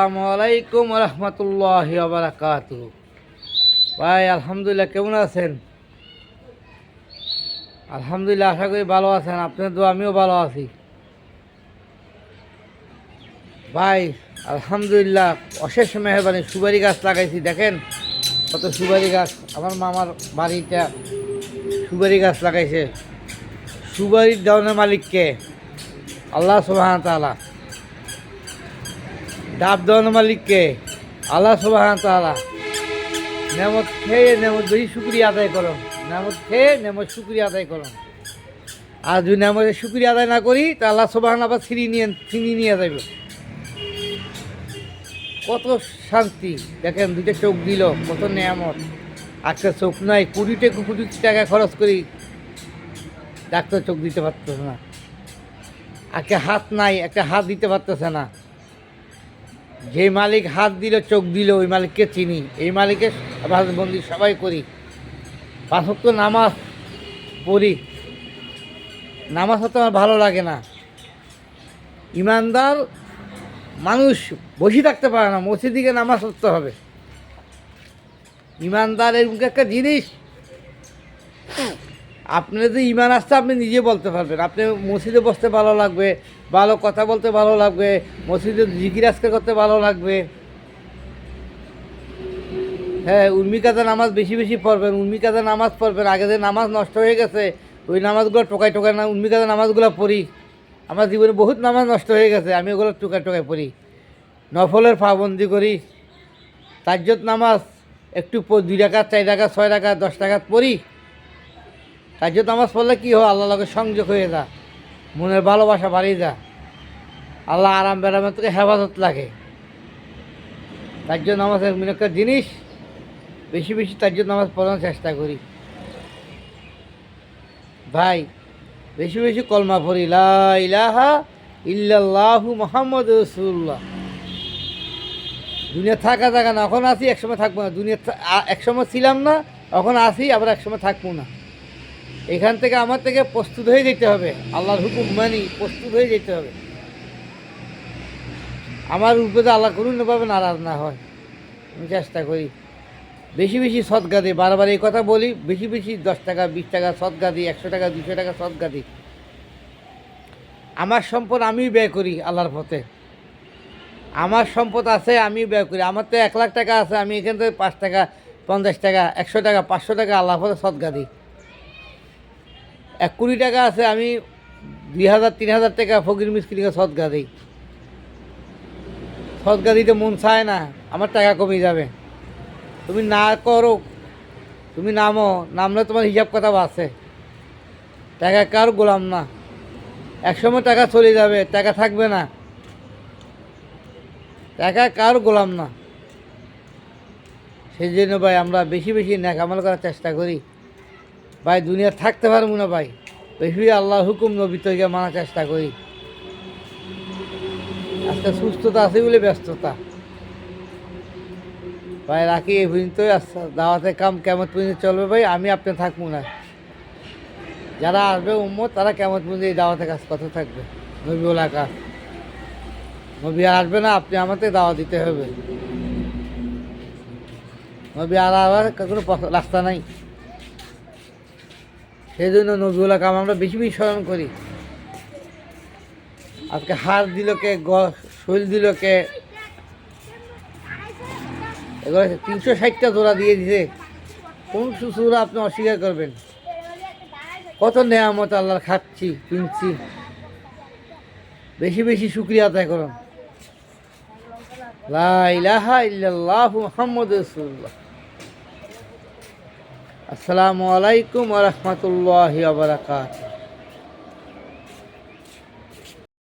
আসসালামু আলাইকুম রহমতুল্লাহি ওয়া বারাকাতুহু। ভাই আলহামদুলিল্লাহ, কেমন আছেন? আলহামদুলিল্লাহ, আশা করি ভালো আছেন। আপনার দোয়া আমিও ভালো আছি ভাই। আলহামদুলিল্লাহ, অশেষ মেহরবানি। সুপারি গাছ লাগাইছি, দেখেন কত সুপারি গাছ। আমার মামার বাড়িটা সুপারি গাছ লাগাইছে। সুপারির দেওয়ানের মালিককে আল্লাহ সুবহানাহু ওয়া তাআলা। ডাব দেওয়ানের মালিককে আল্লাহ সুবহানাহু ওয়া তাআলা। নেমত খেয়ে নেমত বেশি শুকরিয়া আদায় করুন। নেমত খেয়ে নেমত শুকরিয়া আদায় করুন। আর যদি নেমতের শুকরিয়া আদায় না করি তা আল্লাহ সুবহানাহু আবার ছিনিয়ে নিয়ে যাবে। কত শান্তি দেখেন, দুটো চোখ দিল, কত নেয়ামত। একটা চোখ নাই, কোটি টাকা খরচ করি ডাক্তার চোখ দিতে পারতেছে না। একটা হাত নাই, একটা হাত দিতে পারতেছে না। যে মালিক হাত দিল, চোখ দিল, ওই মালিককে চিনি। এই মালিকের বন্দি সবাই করি। 5 ওয়াক্ত নামাজ পড়ি। নামাজ হতে আমার ভালো লাগে না। ইমানদার মানুষ বসে থাকতে পারে না, মসজিদে নামাজ পড়তে হবে। ইমানদার এরকম একটা জিনিস, আপনার যদি ইমান আসতে আপনি নিজে বলতে পারবেন। আপনি মসজিদে বসতে ভালো লাগবে, ভালো কথা বলতে ভালো লাগবে, মসজিদে জিকির আজকার করতে ভালো লাগবে। হ্যাঁ, উর্মিকাজা নামাজ বেশি বেশি পড়বেন। উর্মিকাজা নামাজ পড়বেন। আগে যে নামাজ নষ্ট হয়ে গেছে, ওই নামাজগুলো টোকায় না উর্মিকাজা নামাজগুলো পড়ি। আমার জীবনে বহুত নামাজ নষ্ট হয়ে গেছে, আমি ওগুলো টোকায় পড়ি। নফলের পাবন্দি করি। তাজ্জুদ নামাজ একটু 2 রাকাত, 4 রাকাত, 6 রাকাত, 10 রাকাত পড়ি। তাজ্জুদ নামাজ পড়লে কী হয়? আল্লাহর লগে সংযোগ হয়ে যা, মনের ভালোবাসা বাড়িয়ে যা, আল্লাহ আরাম বেরামের থেকে হেফাজত লাগে। তাজ্জুদ নামাজ এমন একটা জিনিস, বেশি বেশি তাজ্জুদ নামাজ পড়ানোর চেষ্টা করি ভাই। বেশি বেশি কলমা পড়ি, লা ইলাহা ইল্লাল্লাহু মুহাম্মাদুর রাসূলুল্লাহ। দুনিয়া থাকা জায়গা না, এখন আছি, একসময় থাকবো না। দুনিয়া একসময় ছিলাম না, এখন আছি, আবার একসময় থাকবো না। এখান থেকে আমার থেকে প্রস্তুত হয়ে যেতে হবে। আল্লাহর হুকুম মানি প্রস্তুত হয়ে যেতে হবে। আমার উপরে আল্লাহ করুন পাবে নারাজ না হয়, আমি চেষ্টা করি। বেশি বেশি সদকা দিই, বারবার এই কথা বলি। বেশি বেশি 10 টাকা, 20 টাকা সদকা দিই, 100 টাকা, 200 টাকা সদকা দিই। আমার সম্পদ আমি ব্যয় করি আল্লাহর পথে। আমার সম্পদ আছে, আমি ব্যয় করি। আমার তো 1 লাখ টাকা আছে, আমি এখান থেকে 5 টাকা, 50 টাকা, 100 টাকা, 500 টাকা আল্লাহর পথে সদকা দিই। 1 কোটি টাকা আছে, আমি 2000, 3000 টাকা ফকির মিসকিনকে সদকা দিই। সদকা দিতে মন চায় না, আমার টাকা কমে যাবে। তুমি না করো, তুমি নামলে তোমার হিসাব কথা আছে। টাকা কার গোলাম না। একসময় টাকা চলে যাবে, টাকা থাকবে না। টাকা কার গোলাম না। সেই জন্য ভাই আমরা বেশি বেশি নেক আমল করার চেষ্টা করি ভাই। দুনিয়া থাকতে পারবো না ভাই, বেশি আল্লাহর হুকুম নবী তরিকা মানার চেষ্টা করি। আজকে সুস্থতা আছে বলে ব্যস্ততা ভাই। রাখি এই পর্যন্ত। দাওয়াতের কাম কেমন পর্যন্ত চলবে ভাই, আমি আপনি থাকবো না। যারা আসবে উম্মত, তারা কেমন পর্যন্ত এই দাওয়াতের কাজ কত থাকবে। নবীওয়ালা কাজ, নবী আর আসবে না, আপনি আমাকে দাওয়া দিতে হবে। নবী আর আবার কোনো রাস্তা নাই। সেই জন্য নবীওয়ালা কাম আমরা বেশি বেশি স্মরণ করি। আজকে হাড় দিল কে, শৈল দিল কে, এগুলো 360টা জোড়া দিয়ে দিছে। কোন সুসুরা আপনি অস্বীকার করবেন? কত নেয়ামত আল্লাহর খাচ্ছি, কিনছি। বেশি বেশি শুকরিয়া আদায় করুন। লা ইলাহা ইল্লাল্লাহু মুহাম্মাদুর রাসূলুল্লাহ। আসসালামু আলাইকুম ওয়া রাহমাতুল্লাহি ওয়া বারাকাতুহু।